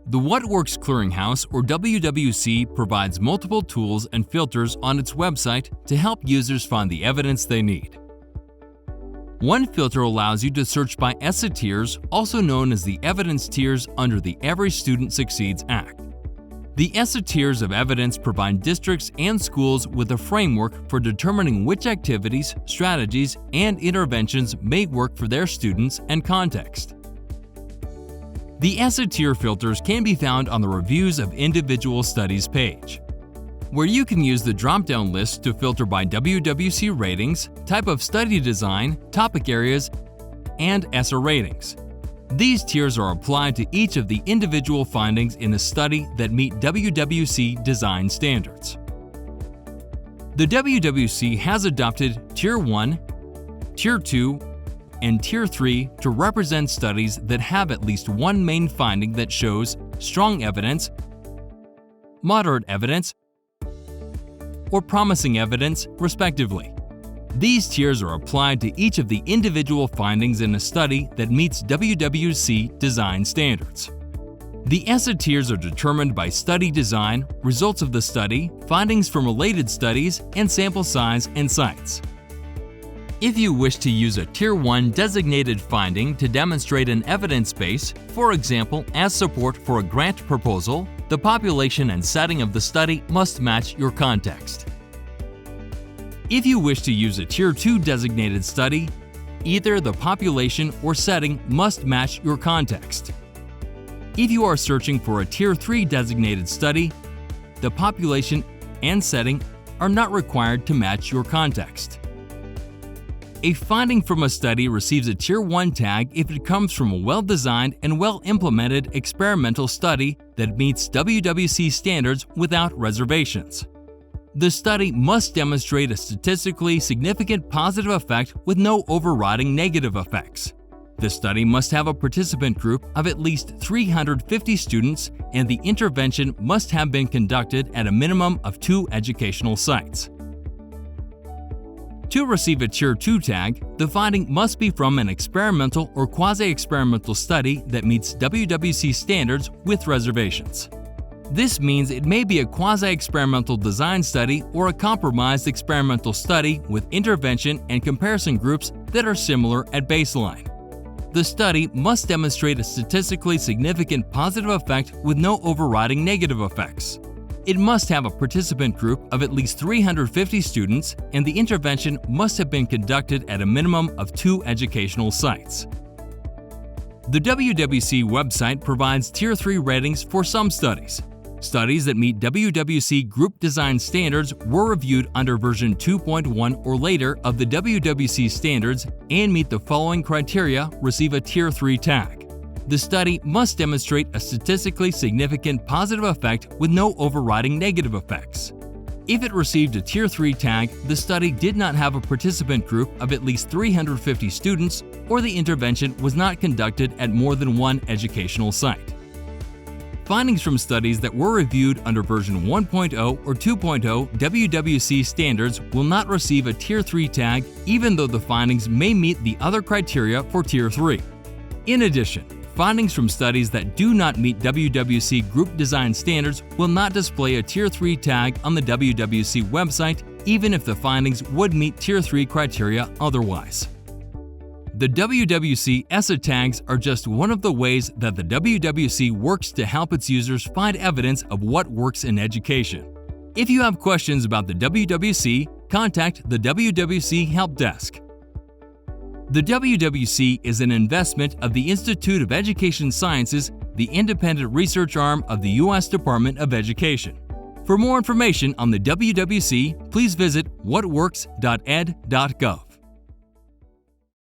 The Works Clearinghouse, or WWC, provides multiple tools and filters on its website to help users find the evidence they need. One filter allows you to search by ESSA tiers, also known as the evidence tiers under the Every Student Succeeds Act. The ESSA tiers of evidence provide districts and schools with a framework for determining which activities, strategies, and interventions may work for their students and context. The ESSA tier filters can be found on the Reviews of Individual Studies page, where you can use the drop-down list to filter by WWC ratings, type of study design, topic areas, and ESSA ratings. These tiers are applied to each of the individual findings in a study that meet WWC design standards. The WWC has adopted Tier 1, Tier 2, and Tier 3 to represent studies that have at least one main finding that shows strong evidence, moderate evidence, or promising evidence, respectively. These tiers are applied to each of the individual findings in a study that meets WWC design standards. The ESSA tiers are determined by study design, results of the study, findings from related studies, and sample size and sites. If you wish to use a Tier 1 designated finding to demonstrate an evidence base, for example, as support for a grant proposal, the population and setting of the study must match your context. If you wish to use a Tier 2 designated study, either the population or setting must match your context. If you are searching for a Tier 3 designated study, the population and setting are not required to match your context. A finding from a study receives a Tier 1 tag if it comes from a well-designed and well-implemented experimental study that meets WWC standards without reservations. The study must demonstrate a statistically significant positive effect with no overriding negative effects. The study must have a participant group of at least 350 students, and the intervention must have been conducted at a minimum of 2 educational sites. To receive a Tier 2 tag, the finding must be from an experimental or quasi-experimental study that meets WWC standards with reservations. This means it may be a quasi-experimental design study or a compromised experimental study with intervention and comparison groups that are similar at baseline. The study must demonstrate a statistically significant positive effect with no overriding negative effects. It must have a participant group of at least 350 students, and the intervention must have been conducted at a minimum of 2 educational sites. The WWC website provides Tier 3 ratings for some studies. Studies that meet WWC group design standards were reviewed under version 2.1 or later of the WWC standards and meet the following criteria receive a Tier 3 tag. The study must demonstrate a statistically significant positive effect with no overriding negative effects. If it received a Tier 3 tag, the study did not have a participant group of at least 350 students, or the intervention was not conducted at more than 1 educational site. Findings from studies that were reviewed under version 1.0 or 2.0 WWC standards will not receive a Tier 3 tag, even though the findings may meet the other criteria for Tier 3. In addition, findings from studies that do not meet WWC group design standards will not display a Tier 3 tag on the WWC website, even if the findings would meet Tier 3 criteria otherwise. The WWC ESSA tags are just one of the ways that the WWC works to help its users find evidence of what works in education. If you have questions about the WWC, contact the WWC Help Desk. The WWC is an investment of the Institute of Education Sciences, the independent research arm of the U.S. Department of Education. For more information on the WWC, please visit whatworks.ed.gov.